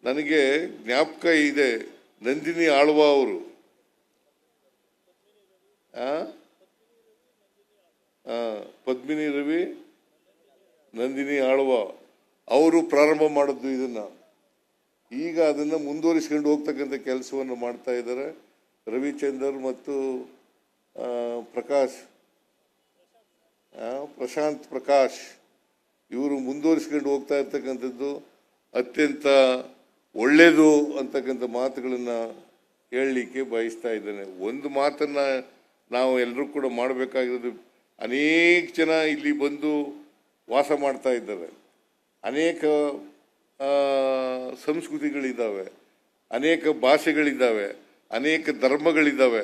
ನನಗೆ ಜ್ಞಾಪಕ ಇದೆ, ನಂದಿನಿ ಆಳ್ವ ಅವರು ಪದ್ಮಿನಿ ರವಿ ನಂದಿನಿ ಆಳ್ವ ಅವರು ಪ್ರಾರಂಭ ಮಾಡಿದ್ದು ಇದನ್ನ. ಈಗ ಅದನ್ನ ಮುಂದುವರಿಸಿಕೊಂಡು ಹೋಗ್ತಕ್ಕಂಥ ಕೆಲಸವನ್ನು ಮಾಡ್ತಾ ಇದ್ದಾರೆ. ರವಿಚಂದರ್ ಮತ್ತು ಪ್ರಶಾಂತ್ ಪ್ರಕಾಶ್ ಇವರು ಮುಂದುವರಿಸಿಕೊಂಡು ಹೋಗ್ತಾ ಇರ್ತಕ್ಕಂಥದ್ದು ಅತ್ಯಂತ ಒಳ್ಳೆಯದು ಅಂತಕ್ಕಂಥ ಮಾತುಗಳನ್ನು ಹೇಳಲಿಕ್ಕೆ ಬಯಸ್ತಾ ಇದ್ದೇನೆ. ಒಂದು ಮಾತನ್ನ ನಾವು ಎಲ್ಲರೂ ಕೂಡ ಮಾಡಬೇಕಾಗಿರೋದು, ಅನೇಕ ಜನ ಇಲ್ಲಿ ಬಂದು ವಾಸ ಮಾಡ್ತಾ ಇದ್ದಾರೆ, ಅನೇಕ ಸಂಸ್ಕೃತಿಗಳಿದ್ದಾವೆ, ಅನೇಕ ಭಾಷೆಗಳಿದ್ದಾವೆ, ಅನೇಕ ಧರ್ಮಗಳಿದ್ದಾವೆ.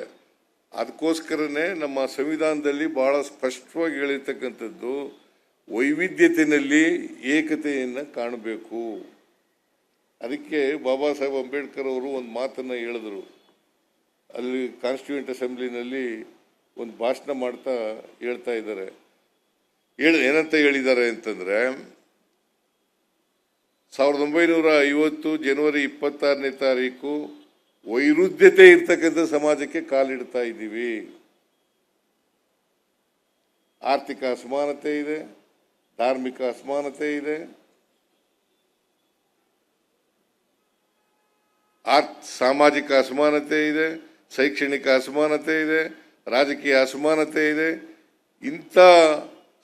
ಅದಕ್ಕೋಸ್ಕರನೇ ನಮ್ಮ ಸಂವಿಧಾನದಲ್ಲಿ ಬಹಳ ಸ್ಪಷ್ಟವಾಗಿ ಹೇಳಿರ್ತಕ್ಕಂಥದ್ದು, ವೈವಿಧ್ಯತೆಯಲ್ಲಿ ಏಕತೆಯನ್ನು ಕಾಣಬೇಕು. ಅದಕ್ಕೆ ಬಾಬಾ ಸಾಹೇಬ್ ಅಂಬೇಡ್ಕರ್ ಅವರು ಒಂದು ಮಾತನ್ನು ಹೇಳಿದ್ರು. ಅಲ್ಲಿ ಕಾನ್ಸ್ಟಿಟ್ಯೂಂಟ್ ಅಸೆಂಬ್ಲಿನಲ್ಲಿ ಒಂದು ಭಾಷಣ ಮಾಡ್ತಾ ಹೇಳ್ತಾ ಇದ್ದಾರೆ. ಏನಂತ ಹೇಳಿದ್ದಾರೆ ಅಂತಂದ್ರೆ, 1950 ಜನವರಿ 26ನೇ ತಾರೀಕು ವೈರುಧ್ಯತೆ ಇರ್ತಕ್ಕಂಥ ಸಮಾಜಕ್ಕೆ ಕಾಲಿಡ್ತಾ ಇದ್ದೀವಿ. ಆರ್ಥಿಕ ಅಸಮಾನತೆ ಇದೆ, ಧಾರ್ಮಿಕ ಅಸಮಾನತೆ ಇದೆ, ಸಾಮಾಜಿಕ ಅಸಮಾನತೆ ಇದೆ, ಶೈಕ್ಷಣಿಕ ಅಸಮಾನತೆ ಇದೆ, ರಾಜಕೀಯ ಅಸಮಾನತೆ ಇದೆ. ಇಂಥ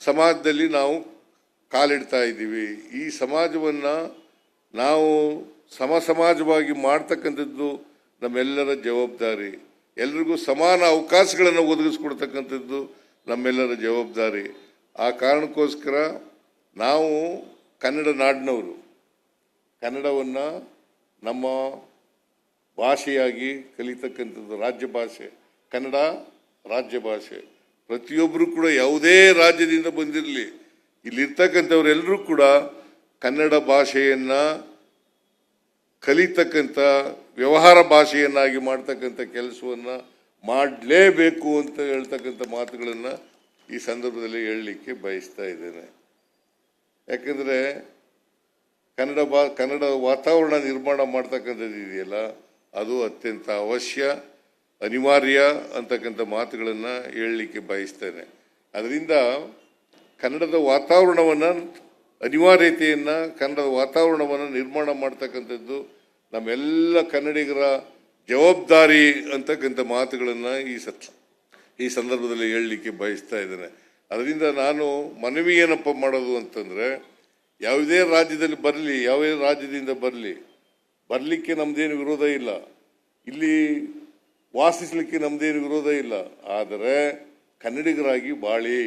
ಸಮಾಜದಲ್ಲಿ ನಾವು ಕಾಲಿಡ್ತಾ ಇದ್ದೀವಿ. ಈ ಸಮಾಜವನ್ನ ನಾವು ಸಮಾಜವಾಗಿ ಮಾಡ್ತಕ್ಕಂಥದ್ದು ನಮ್ಮೆಲ್ಲರ ಜವಾಬ್ದಾರಿ. ಎಲ್ರಿಗೂ ಸಮಾನ ಅವಕಾಶಗಳನ್ನು ಒದಗಿಸ್ಕೊಡ್ತಕ್ಕಂಥದ್ದು ನಮ್ಮೆಲ್ಲರ ಜವಾಬ್ದಾರಿ. ಆ ಕಾರಣಕ್ಕೋಸ್ಕರ ನಾವು ಕನ್ನಡ ನಾಡಿನವರು, ಕನ್ನಡವನ್ನು ನಮ್ಮ ಭಾಷೆಯಾಗಿ ಕಲಿತಕ್ಕಂಥದ್ದು ರಾಜ್ಯ ಭಾಷೆ. ಕನ್ನಡ ರಾಜ್ಯ ಭಾಷೆ. ಪ್ರತಿಯೊಬ್ಬರು ಕೂಡ ಯಾವುದೇ ರಾಜ್ಯದಿಂದ ಬಂದಿರಲಿ, ಇಲ್ಲಿರ್ತಕ್ಕಂಥವರೆಲ್ಲರೂ ಕೂಡ ಕನ್ನಡ ಭಾಷೆಯನ್ನ ಕಲಿತಕ್ಕಂಥ, ವ್ಯವಹಾರ ಭಾಷೆಯನ್ನಾಗಿ ಮಾಡ್ತಕ್ಕಂಥ ಕೆಲಸವನ್ನು ಮಾಡಲೇಬೇಕು ಅಂತ ಹೇಳ್ತಕ್ಕಂಥ ಮಾತುಗಳನ್ನು ಈ ಸಂದರ್ಭದಲ್ಲಿ ಹೇಳಲಿಕ್ಕೆ ಬಯಸ್ತಾ ಇದ್ದೇನೆ. ಯಾಕಂದರೆ ಕನ್ನಡ ವಾತಾವರಣ ನಿರ್ಮಾಣ ಮಾಡ್ತಕ್ಕಂಥದ್ದು ಇದೆಯಲ್ಲ, ಅದು ಅತ್ಯಂತ ಅವಶ್ಯ, ಅನಿವಾರ್ಯ ಅಂತಕ್ಕಂಥ ಮಾತುಗಳನ್ನು ಹೇಳಲಿಕ್ಕೆ ಬಯಸ್ತೇನೆ. ಅದರಿಂದ ಕನ್ನಡದ ವಾತಾವರಣವನ್ನು, ಅನಿವಾರ್ಯತೆಯನ್ನು, ಕನ್ನಡದ ವಾತಾವರಣವನ್ನು ನಿರ್ಮಾಣ ಮಾಡ್ತಕ್ಕಂಥದ್ದು ನಮ್ಮೆಲ್ಲ ಕನ್ನಡಿಗರ ಜವಾಬ್ದಾರಿ ಅಂತಕ್ಕಂಥ ಮಾತುಗಳನ್ನು ಈ ಸಂದರ್ಭದಲ್ಲಿ ಹೇಳಲಿಕ್ಕೆ ಬಯಸ್ತಾ ಇದ್ದೇನೆ. ಅದರಿಂದ ನಾನು ಮನವಿ ಏನಪ್ಪ ಮಾಡೋದು ಅಂತಂದರೆ, ಯಾವುದೇ ರಾಜ್ಯದಲ್ಲಿ ಬರಲಿ, ಯಾವುದೇ ರಾಜ್ಯದಿಂದ ಬರಲಿಕ್ಕೆ ನಮ್ದೇನು ವಿರೋಧ ಇಲ್ಲ, ಇಲ್ಲಿ ವಾಸಿಸಲಿಕ್ಕೆ ನಮ್ದೇನು ವಿರೋಧ ಇಲ್ಲ. ಆದರೆ ಕನ್ನಡಿಗರಾಗಿ ಬಾಳಿ,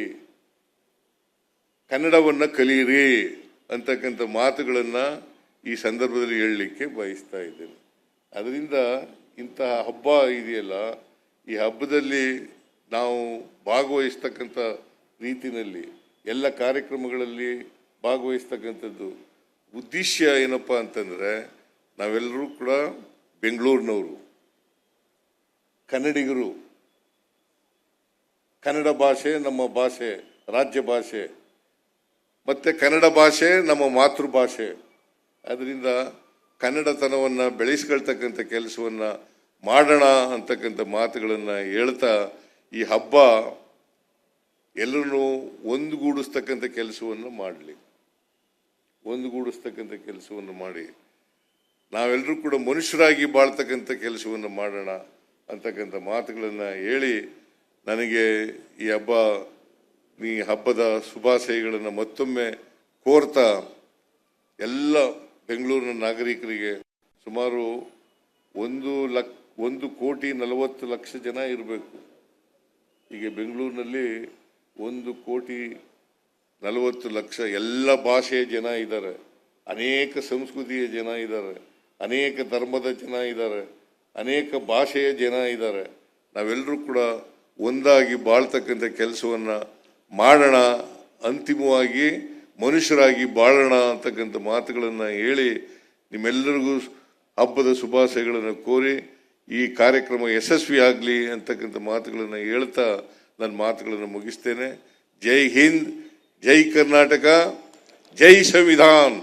ಕನ್ನಡವನ್ನು ಕಲಿಯಿರಿ ಅಂತಕ್ಕಂಥ ಮಾತುಗಳನ್ನು ಈ ಸಂದರ್ಭದಲ್ಲಿ ಹೇಳಲಿಕ್ಕೆ ಬಯಸ್ತಾ ಇದ್ದೇನೆ. ಅದರಿಂದ ಇಂತಹ ಹಬ್ಬ ಇದೆಯಲ್ಲ, ಈ ಹಬ್ಬದಲ್ಲಿ ನಾವು ಭಾಗವಹಿಸ್ತಕ್ಕಂಥ ರೀತಿಯಲ್ಲಿ ಎಲ್ಲ ಕಾರ್ಯಕ್ರಮಗಳಲ್ಲಿ ಭಾಗವಹಿಸ್ತಕ್ಕಂಥದ್ದು ಉದ್ದೇಶ ಏನಪ್ಪ ಅಂತಂದರೆ, ನಾವೆಲ್ಲರೂ ಕೂಡ ಬೆಂಗಳೂರಿನವರು, ಕನ್ನಡಿಗರು, ಕನ್ನಡ ಭಾಷೆ ನಮ್ಮ ಭಾಷೆ, ರಾಜ್ಯ ಭಾಷೆ, ಮತ್ತು ಕನ್ನಡ ಭಾಷೆ ನಮ್ಮ ಮಾತೃಭಾಷೆ. ಅದರಿಂದ ಕನ್ನಡತನವನ್ನು ಬೆಳೆಸ್ಕೊಳ್ತಕ್ಕಂಥ ಕೆಲಸವನ್ನು ಮಾಡೋಣ ಅಂತಕ್ಕಂಥ ಮಾತುಗಳನ್ನು ಹೇಳ್ತಾ, ಈ ಹಬ್ಬ ಎಲ್ಲರನ್ನೂ ಒಂದುಗೂಡಿಸ್ತಕ್ಕಂಥ ಕೆಲಸವನ್ನು ಮಾಡಲಿ, ಒಂದುಗೂಡಿಸ್ತಕ್ಕಂಥ ಕೆಲಸವನ್ನು ಮಾಡಿ ನಾವೆಲ್ಲರೂ ಕೂಡ ಮನುಷ್ಯರಾಗಿ ಬಾಳ್ತಕ್ಕಂಥ ಕೆಲಸವನ್ನು ಮಾಡೋಣ ಅಂತಕ್ಕಂಥ ಮಾತುಗಳನ್ನು ಹೇಳಿ, ನನಗೆ ಈ ಹಬ್ಬದ ಶುಭಾಶಯಗಳನ್ನು ಮತ್ತೊಮ್ಮೆ ಕೋರ್ತಾ, ಎಲ್ಲ ಬೆಂಗಳೂರಿನ ನಾಗರಿಕರಿಗೆ, ಸುಮಾರು 1,40,00,000 ಜನ ಇರಬೇಕು. ಈಗ ಬೆಂಗಳೂರಿನಲ್ಲಿ 1,40,00,000 ಎಲ್ಲ ಭಾಷೆಯ ಜನ ಇದ್ದಾರೆ, ಅನೇಕ ಸಂಸ್ಕೃತಿಯ ಜನ ಇದ್ದಾರೆ, ಅನೇಕ ಧರ್ಮದ ಜನ ಇದ್ದಾರೆ, ಅನೇಕ ಭಾಷೆಯ ಜನ ಇದ್ದಾರೆ. ನಾವೆಲ್ಲರೂ ಕೂಡ ಒಂದಾಗಿ ಬಾಳ್ತಕ್ಕಂಥ ಕೆಲಸವನ್ನು ಮಾಡೋಣ, ಅಂತಿಮವಾಗಿ ಮನುಷ್ಯರಾಗಿ ಬಾಳೋಣ ಅಂತಕ್ಕಂಥ ಮಾತುಗಳನ್ನು ಹೇಳಿ ನಿಮ್ಮೆಲ್ಲರಿಗೂ ಹಬ್ಬದ ಶುಭಾಶಯಗಳನ್ನು ಕೋರಿ ಈ ಕಾರ್ಯಕ್ರಮ ಯಶಸ್ವಿ ಆಗಲಿ ಅಂತಕ್ಕಂಥ ಮಾತುಗಳನ್ನು ಹೇಳ್ತಾ ನನ್ನ ಮಾತುಗಳನ್ನು ಮುಗಿಸ್ತೇನೆ. ಜೈ ಹಿಂದ್, ಜೈ ಕರ್ನಾಟಕ, ಜೈ ಸಂವಿಧಾನ್.